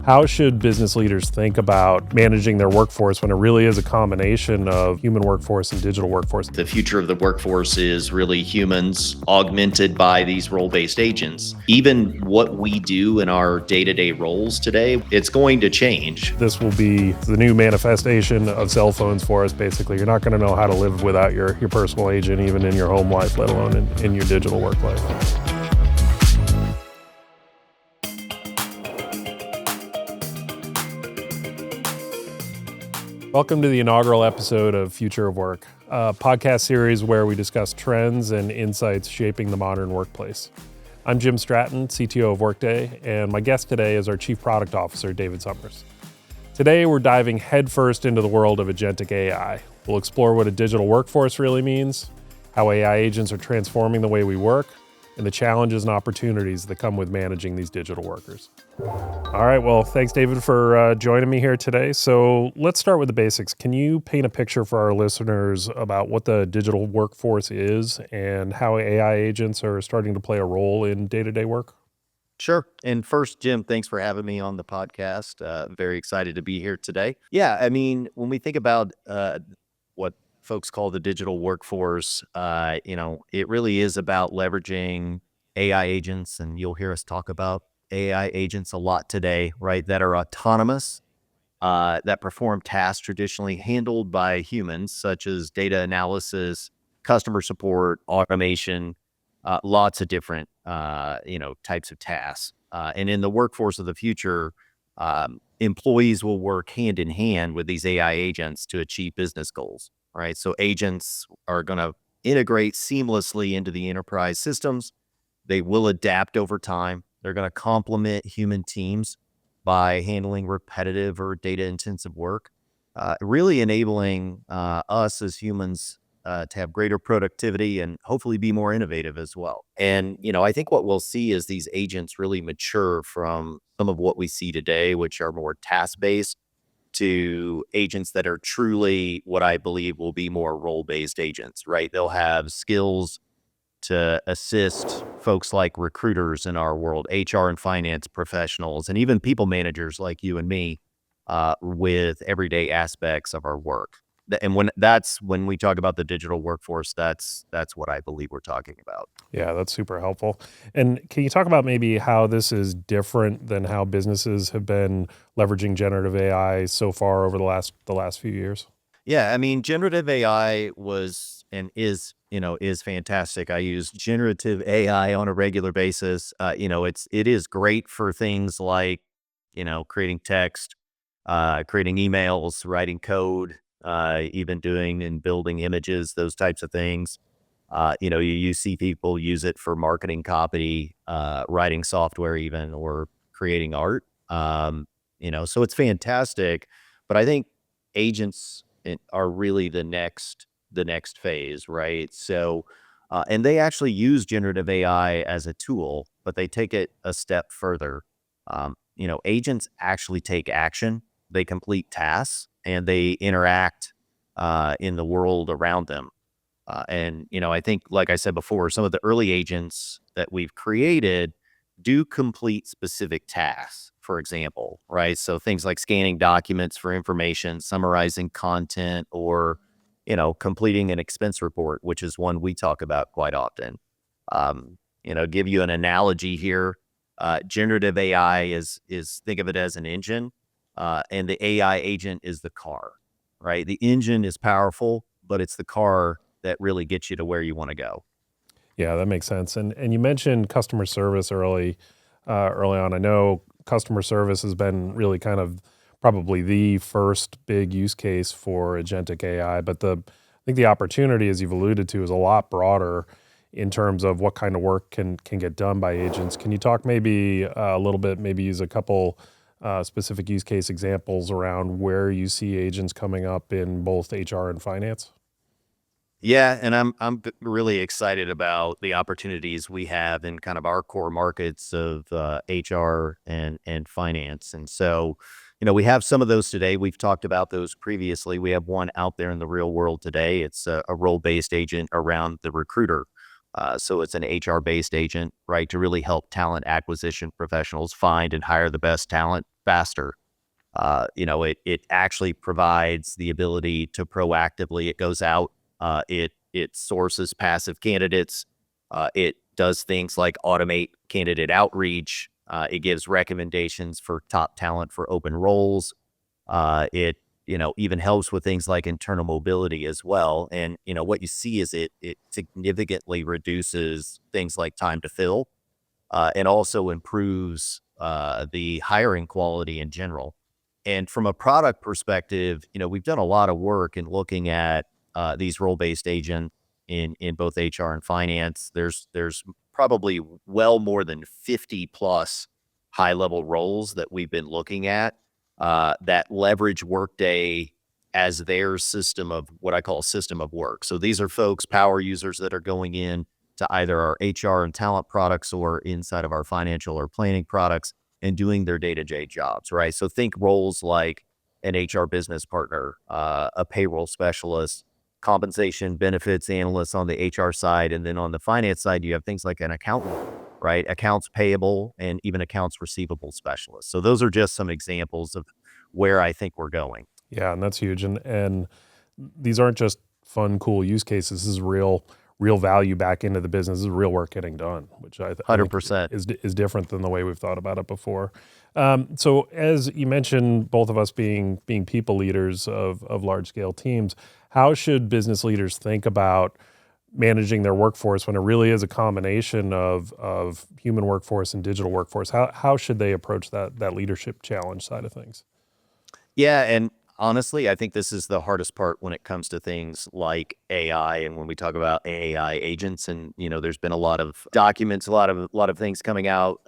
How should business leaders think about managing their workforce when it really is a combination of human workforce and digital workforce? The future of the workforce is really humans augmented by these role-based agents. Even what we do in our day-to-day roles today, it's going to change. This will be the new manifestation of cell phones for us, basically. You're not going to know how to live without your personal agent, even in your home life, let alone in your digital work life. Welcome to the inaugural episode of Future of Work, a podcast series where we discuss trends and insights shaping the modern workplace. I'm Jim Stratton, CTO of Workday, and my guest today is our Chief Product Officer, David Summers. Today, we're diving headfirst into the world of agentic AI. We'll explore what a digital workforce really means, how AI agents are transforming the way we work, and the challenges and opportunities that come with managing these digital workers. All right, well, thanks, David, for joining me here today. So let's start with the basics. Can you paint a picture for our listeners about what the digital workforce is and how AI agents are starting to play a role in day-to-day work? Sure. And first, Jim, thanks for having me on the podcast. Very excited to be here today. Yeah, I mean, when we think about what folks call the digital workforce, it really is about leveraging AI agents, and you'll hear us talk about AI agents a lot today, right? That are autonomous, that perform tasks traditionally handled by humans, such as data analysis, customer support, automation, lots of different, types of tasks. And in the workforce of the future, employees will work hand in hand with these AI agents to achieve business goals, right? So agents are going to integrate seamlessly into the enterprise systems. They will adapt over time. They're going to complement human teams by handling repetitive or data intensive work, really enabling us as humans to have greater productivity and hopefully be more innovative as well. And, I think what we'll see is these agents really mature from some of what we see today, which are more task based, to agents that are truly what I believe will be more role based agents, right? They'll have skills to assist folks like recruiters in our world, HR and finance professionals, and even people managers like you and me with everyday aspects of our work. And when we talk about the digital workforce, that's what I believe we're talking about. Yeah, that's super helpful. And can you talk about maybe how this is different than how businesses have been leveraging generative AI so far over the last few years? Yeah, I mean, generative AI was and is fantastic. I use generative AI on a regular basis. It is great for things like, creating text, creating emails, writing code, even doing and building images, those types of things. You see people use it for marketing copy, writing software even, or creating art. So it's fantastic. But I think agents are really the next phase, right? So, and they actually use generative AI as a tool, but they take it a step further. Agents actually take action, they complete tasks, and they interact in the world around them. I think, like I said before, some of the early agents that we've created do complete specific tasks, for example, right? So things like scanning documents for information, summarizing content, or, completing an expense report, which is one we talk about quite often. Give you an analogy here. Generative AI is think of it as an engine, and the AI agent is the car, right? The engine is powerful, but it's the car that really gets you to where you want to go. Yeah, that makes sense. And you mentioned customer service early on. I know customer service has been really kind of probably the first big use case for agentic AI, but I think the opportunity, as you've alluded to, is a lot broader in terms of what kind of work can get done by agents. Can you talk maybe a little bit, maybe use a couple specific use case examples around where you see agents coming up in both HR and finance? Yeah, and I'm really excited about the opportunities we have in kind of our core markets of HR and finance. And so, we have some of those today. We've talked about those previously. We have one out there in the real world today. It's a role-based agent around the recruiter. So it's an HR-based agent, right, to really help talent acquisition professionals find and hire the best talent faster. It actually provides the ability to proactively. It goes out. It sources passive candidates. It does things like automate candidate outreach. It gives recommendations for top talent for open roles. It even helps with things like internal mobility as well. And what you see is it significantly reduces things like time to fill, and also improves the hiring quality in general. And from a product perspective, we've done a lot of work in looking at these role-based agents in both HR and finance. There's probably well more than 50 plus high-level roles that we've been looking at that leverage Workday as their system of what I call system of work. So these are folks, power users that are going in to either our HR and talent products or inside of our financial or planning products and doing their day-to-day jobs, right? So think roles like an HR business partner, a payroll specialist, compensation benefits analyst on the HR side. And then on the finance side, you have things like an accountant, right? Accounts payable and even accounts receivable specialist. So those are just some examples of where I think we're going. Yeah, and that's huge. And these aren't just fun, cool use cases. This is real value back into the business. This is real work getting done, which I think 100%. is different than the way we've thought about it before. So as you mentioned, both of us being people leaders of large scale teams, how should business leaders think about managing their workforce when it really is a combination of human workforce and digital workforce? How should they approach that leadership challenge side of things? Yeah, and honestly, I think this is the hardest part when it comes to things like AI and when we talk about AI agents. And there's been a lot of documents, a lot of things coming out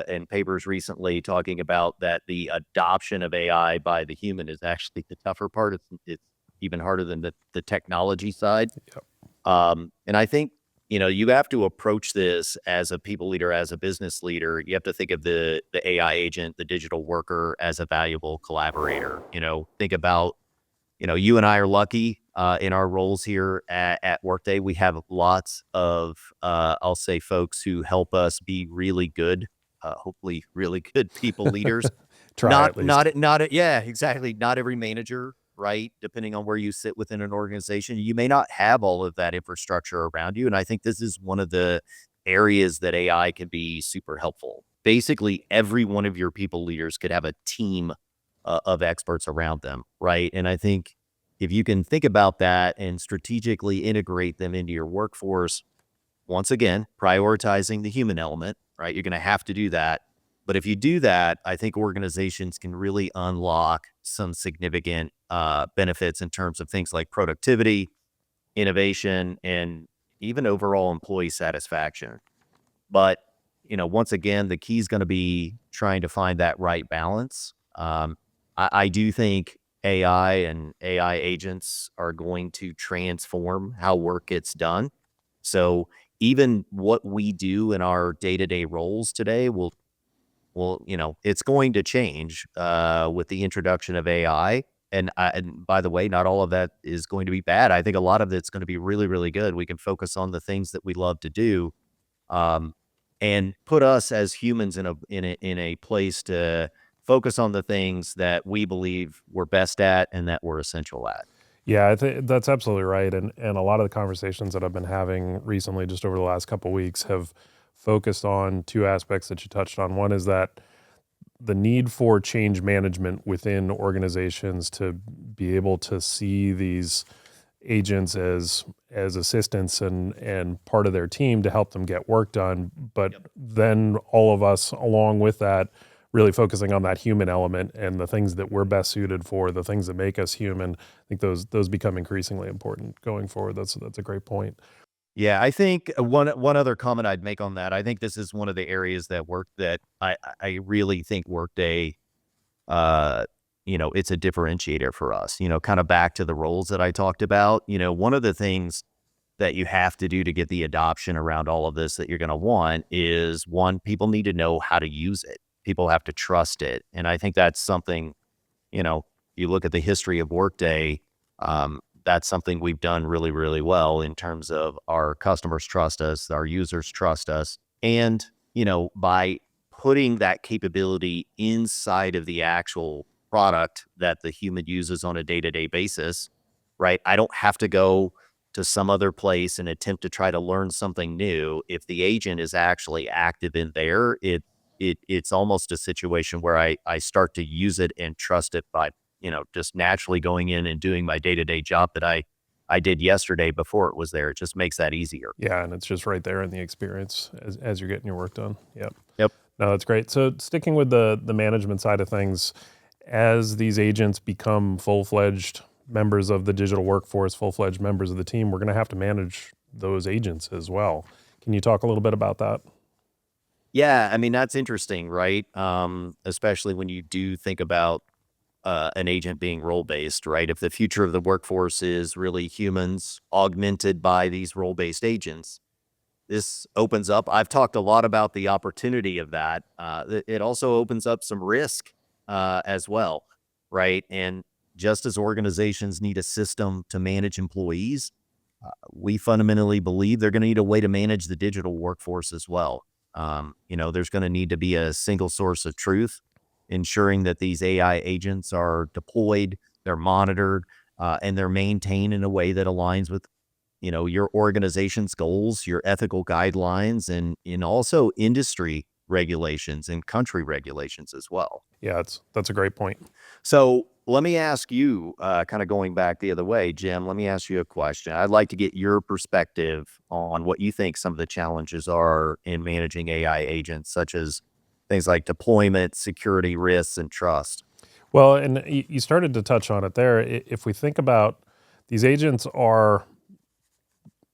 and papers recently talking about that the adoption of AI by the human is actually the tougher part. It's even harder than the technology side. Yep. And I think, you have to approach this as a people leader, as a business leader. You have to think of the AI agent, the digital worker as a valuable collaborator. Think about, you and I are lucky in our roles here at Workday. We have lots of, I'll say, folks who help us be really good, hopefully really good people leaders. Try at least. Yeah, exactly. Not every manager, right? Depending on where you sit within an organization, you may not have all of that infrastructure around you. And I think this is one of the areas that AI can be super helpful. Basically, every one of your people leaders could have a team of experts around them, right? And I think if you can think about that and strategically integrate them into your workforce, once again, prioritizing the human element, right? You're going to have to do that. But if you do that, I think organizations can really unlock some significant benefits in terms of things like productivity, innovation, and even overall employee satisfaction. But, once again, the key is going to be trying to find that right balance. I do think AI and AI agents are going to transform how work gets done. So even what we do in our day-to-day roles today it's going to change with the introduction of AI. And by the way, not all of that is going to be bad. I think a lot of it's going to be really, really good. We can focus on the things that we love to do, um, and put us as humans in a place to focus on the things that we believe we're best at and that we're essential at. Yeah, I think that's absolutely right. And a lot of the conversations that I've been having recently, just over the last couple of weeks, have focused on two aspects that you touched on. One is that the need for change management within organizations to be able to see these agents as assistants and part of their team to help them get work done, but then all of us along with that really focusing on that human element and the things that we're best suited for, the things that make us human. I think those become increasingly important going forward. That's a great point. Yeah, I think one other comment I'd make on that. I think this is one of the areas that I really think Workday, it's a differentiator for us. Kind of back to the roles that I talked about. One of the things that you have to do to get the adoption around all of this that you're going to want is, one, people need to know how to use it. People have to trust it, and I think that's something. You look at the history of Workday. that's something we've done really, really well in terms of our customers trust us, our users trust us. And, by putting that capability inside of the actual product that the human uses on a day-to-day basis, right? I don't have to go to some other place and attempt to try to learn something new. If the agent is actually active in there, it's almost a situation where I start to use it and trust it by, just naturally going in and doing my day-to-day job that I did yesterday before it was there. It just makes that easier. Yeah, and it's just right there in the experience as you're getting your work done. Yep. Yep. No, that's great. So sticking with the management side of things, as these agents become full-fledged members of the digital workforce, full-fledged members of the team, we're going to have to manage those agents as well. Can you talk a little bit about that? Yeah, I mean, that's interesting, right? Especially when you do think about an agent being role-based, right? If the future of the workforce is really humans augmented by these role-based agents, this opens up. I've talked a lot about the opportunity of that. It also opens up some risk as well, right? And just as organizations need a system to manage employees, we fundamentally believe they're going to need a way to manage the digital workforce as well. There's going to need to be a single source of truth, ensuring that these AI agents are deployed, they're monitored, and they're maintained in a way that aligns with your organization's goals, your ethical guidelines, and also industry regulations and country regulations as well. Yeah, that's a great point. So let me ask you, kind of going back the other way, Jim, let me ask you a question. I'd like to get your perspective on what you think some of the challenges are in managing AI agents, such as things like deployment, security risks, and trust. Well, and you started to touch on it there. If we think about these agents are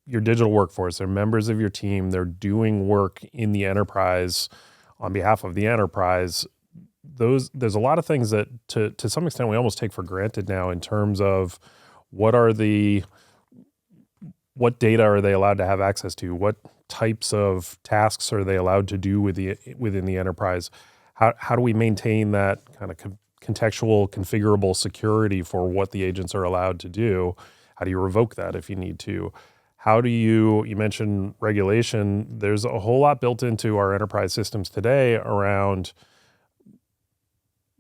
your digital workforce, they're members of your team, they're doing work in the enterprise on behalf of the enterprise. There's a lot of things that to some extent we almost take for granted now in terms of what data are they allowed to have access to? What types of tasks are they allowed to do within the enterprise? How do we maintain that kind of contextual, configurable security for what the agents are allowed to do? How do you revoke that if you need to? How do you mentioned regulation. There's a whole lot built into our enterprise systems today around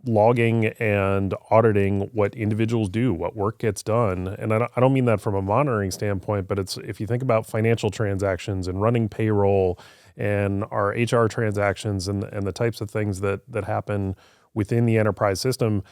logging and auditing what individuals do, what work gets done. And I don't mean that from a monitoring standpoint, but it's if you think about financial transactions and running payroll and our HR transactions and the types of things that happen within the enterprise system,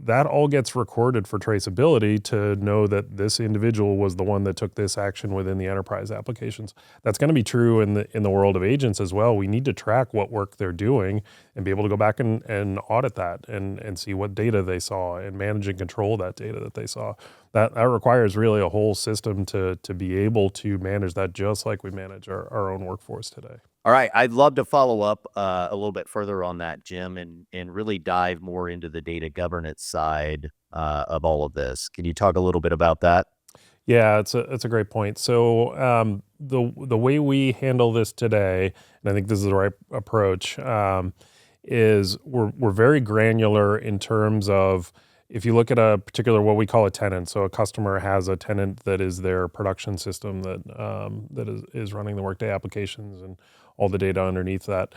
that all gets recorded for traceability to know that this individual was the one that took this action within the enterprise applications. That's going to be true in the world of agents as well. We need to track what work they're doing and be able to go back and audit that and see what data they saw and manage and control that data that they saw. That requires really a whole system to be able to manage that, just like we manage our own workforce today. All right. I'd love to follow up a little bit further on that, Jim, and really dive more into the data governance side of all of this. Can you talk a little bit about that? Yeah, it's a great point. So the way we handle this today, and I think this is the right approach, is we're very granular in terms of if you look at a particular what we call a tenant. So a customer has a tenant that is their production system that is running the Workday applications and all the data underneath that.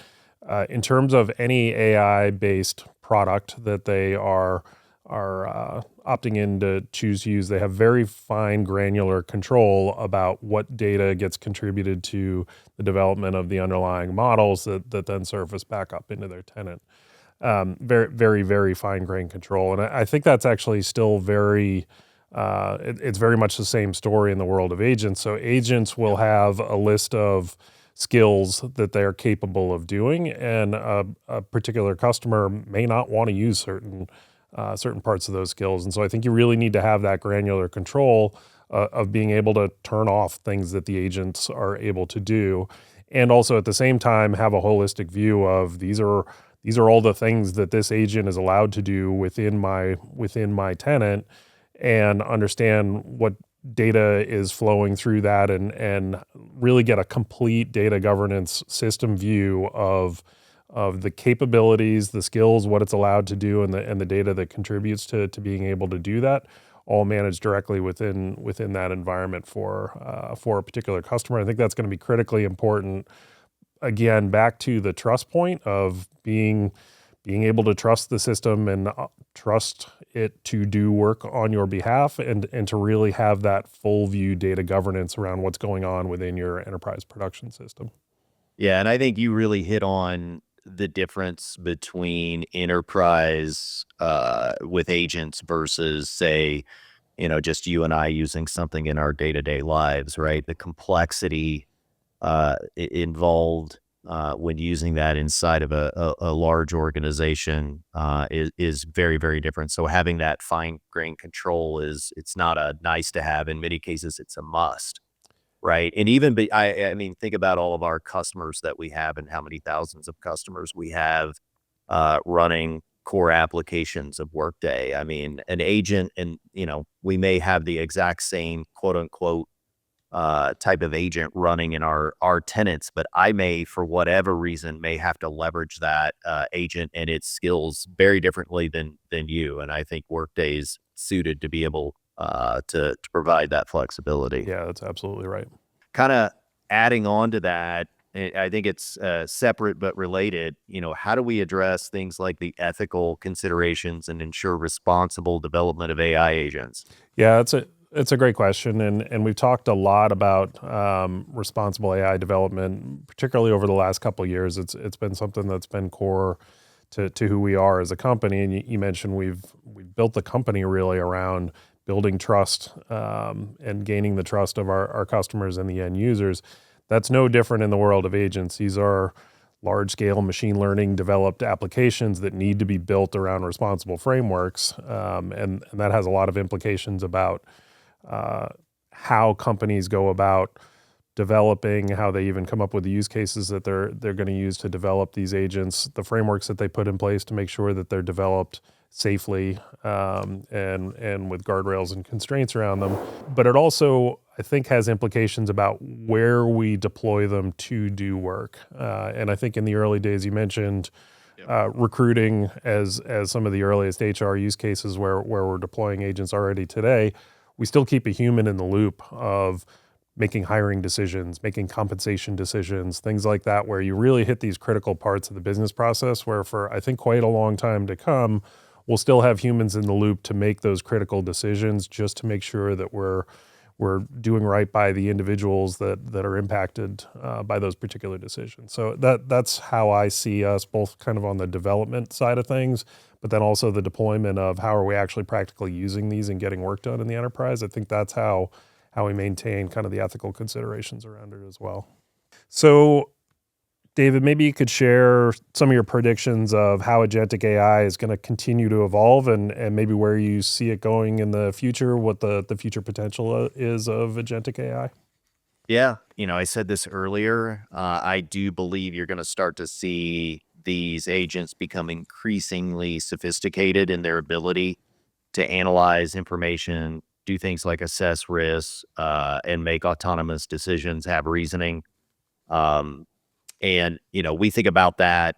In terms of any AI-based product that they are opting in to choose to use, they have very fine granular control about what data gets contributed to the development of the underlying models that then surface back up into their tenant. Very, very, very fine grained control. And I think that's actually still very, it's very much the same story in the world of agents. So agents will have a list of skills that they are capable of doing, and a particular customer may not want to use certain parts of those skills. And so I think you really need to have that granular control of being able to turn off things that the agents are able to do. And also at the same time, have a holistic view of these are all the things that this agent is allowed to do within my tenant, and understand what data is flowing through that, and really get a complete data governance system view of the capabilities, the skills, what it's allowed to do, and the data that contributes to being able to do that, all managed directly within that environment for a particular customer. I think that's going to be critically important. Again, back to the trust point of being able to trust the system and trust it to do work on your behalf, and to really have that full view data governance around what's going on within your enterprise production system. Yeah, and I think you really hit on the difference between enterprise with agents versus, say, just you and I using something in our day-to-day lives, right? The complexity involved when using that inside of a large organization is very, very different. So having that fine grained control it's not a nice to have. In many cases, it's a must. Right. And even I mean, think about all of our customers that we have and how many thousands of customers we have running core applications of Workday. I mean, an agent, and we may have the exact same quote unquote type of agent running in our tenants, but I may, for whatever reason, may have to leverage that agent and its skills very differently than you. And I think Workday's suited to be able to provide that flexibility. Yeah, that's absolutely right. Kind of adding on to that, I think it's separate but related. How do we address things like the ethical considerations and ensure responsible development of AI agents? Yeah, it's a great question, and we've talked a lot about responsible AI development, particularly over the last couple of years. It's been something that's been core to who we are as a company. And you mentioned we've built the company really around building trust and gaining the trust of our customers and the end users. That's no different in the world of agents. These are large-scale machine learning developed applications that need to be built around responsible frameworks, and that has a lot of implications about how companies go about developing, how they even come up with the use cases that they're going to use to develop these agents, the frameworks that they put in place to make sure that they're developed safely and with guardrails and constraints around them. But it also, I think, has implications about where we deploy them to do work. And I think in the early days, you mentioned recruiting as some of the earliest HR use cases where we're deploying agents already today. We still keep a human in the loop of making hiring decisions, making compensation decisions, things like that, where you really hit these critical parts of the business process where for, I think, quite a long time to come, we'll still have humans in the loop to make those critical decisions just to make sure that we're doing right by the individuals that are impacted by those particular decisions. So that's how I see us, both kind of on the development side of things, but then also the deployment of how are we actually practically using these and getting work done in the enterprise. I think that's how we maintain kind of the ethical considerations around it as well. So, David, maybe you could share some of your predictions of how agentic AI is going to continue to evolve and maybe where you see it going in the future, what the future potential is of agentic AI. Yeah. I said this earlier. I do believe you're going to start to see these agents become increasingly sophisticated in their ability to analyze information, do things like assess risks, and make autonomous decisions, have reasoning. Um, and we think about that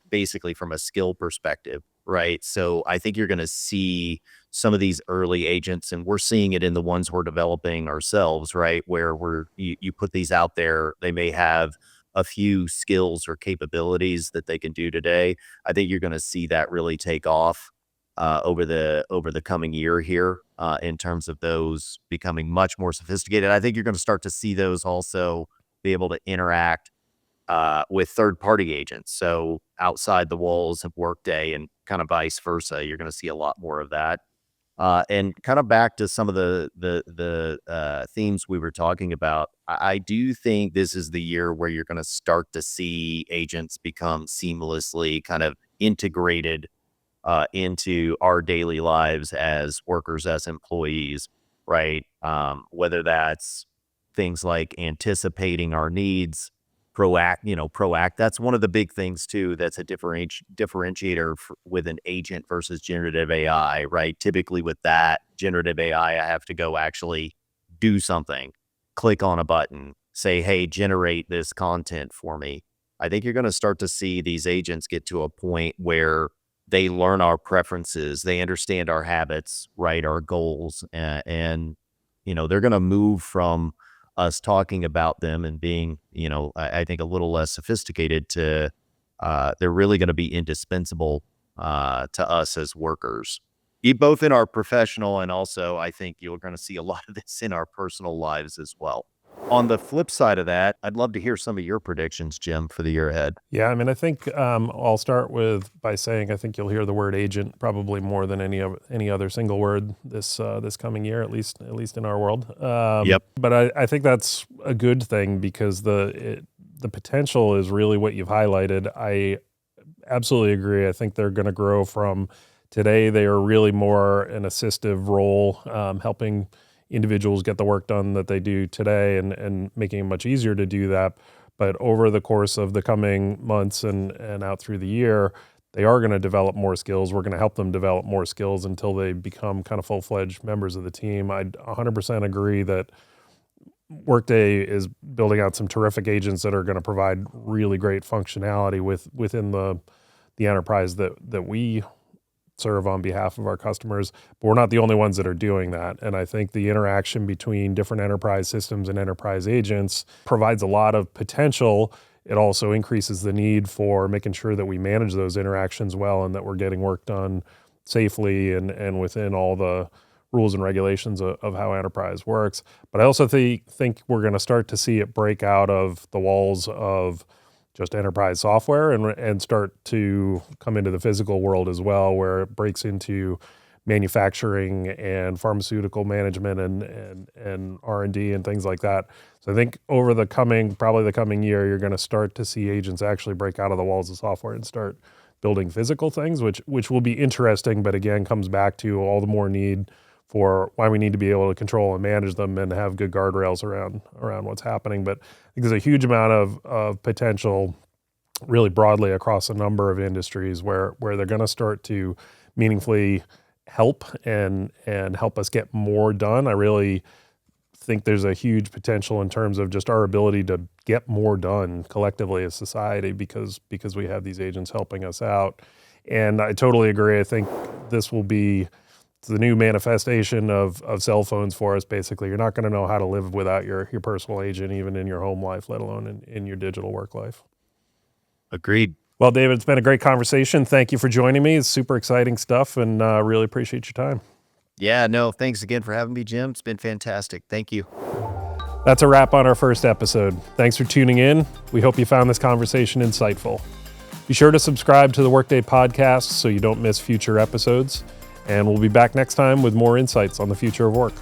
basically from a skill perspective, right? So I think you're going to see some of these early agents, and we're seeing it in the ones we're developing ourselves, right? Where you put these out there, they may have a few skills or capabilities that they can do today. I think you're going to see that really take off over the coming year here in terms of those becoming much more sophisticated. I think you're going to start to see those also be able to interact with third-party agents. So outside the walls of Workday and kind of vice versa, you're going to see a lot more of that. And kind of back to some of the themes we were talking about, I do think this is the year where you're going to start to see agents become seamlessly kind of integrated into our daily lives as workers, as employees, right? Whether that's things like anticipating our needs, proact. That's one of the big things too. That's a differentiator with an agent versus generative AI, right? Typically with that generative AI, I have to go actually do something, click on a button, say, hey, generate this content for me. I think you're going to start to see these agents get to a point where they learn our preferences, they understand our habits, right, our goals, and they're going to move from us talking about them and being, I think a little less sophisticated to they're really going to be indispensable to us as workers, both in our professional and also I think you're going to see a lot of this in our personal lives as well. On the flip side of that, I'd love to hear some of your predictions, Jim, for the year ahead. Yeah, I mean, I think I'll start by saying I think you'll hear the word agent probably more than any other single word this coming year, at least in our world. Yep. But I think that's a good thing because the potential is really what you've highlighted. I absolutely agree. I think they're going to grow from today. They are really more an assistive role, helping individuals get the work done that they do today and making it much easier to do that. But over the course of the coming months and out through the year, they are going to develop more skills. We're going to help them develop more skills until they become kind of full-fledged members of the team. I 100% agree that Workday is building out some terrific agents that are going to provide really great functionality within the enterprise that we serve on behalf of our customers, but we're not the only ones that are doing that. And I think the interaction between different enterprise systems and enterprise agents provides a lot of potential. It also increases the need for making sure that we manage those interactions well and that we're getting work done safely and within all the rules and regulations of how enterprise works. But I also think we're going to start to see it break out of the walls of just enterprise software and start to come into the physical world as well, where it breaks into manufacturing and pharmaceutical management and R&D and things like that. So I think over probably the coming year, you're going to start to see agents actually break out of the walls of software and start building physical things, which will be interesting, but again, comes back to all the more need for why we need to be able to control and manage them and have good guardrails around what's happening. But I think there's a huge amount of potential really broadly across a number of industries where they're going to start to meaningfully help and help us get more done. I really think there's a huge potential in terms of just our ability to get more done collectively as society because we have these agents helping us out. And I totally agree. I think this will be the new manifestation of cell phones for us. Basically, you're not going to know how to live without your personal agent, even in your home life, let alone in your digital work life. Agreed. Well, David, it's been a great conversation. Thank you for joining me. It's super exciting stuff, and really appreciate your time. Yeah, no, thanks again for having me, Jim. It's been fantastic. Thank you. That's a wrap on our first episode. Thanks for tuning in. We hope you found this conversation insightful. Be sure to subscribe to the Workday podcast so you don't miss future episodes. And we'll be back next time with more insights on the future of work.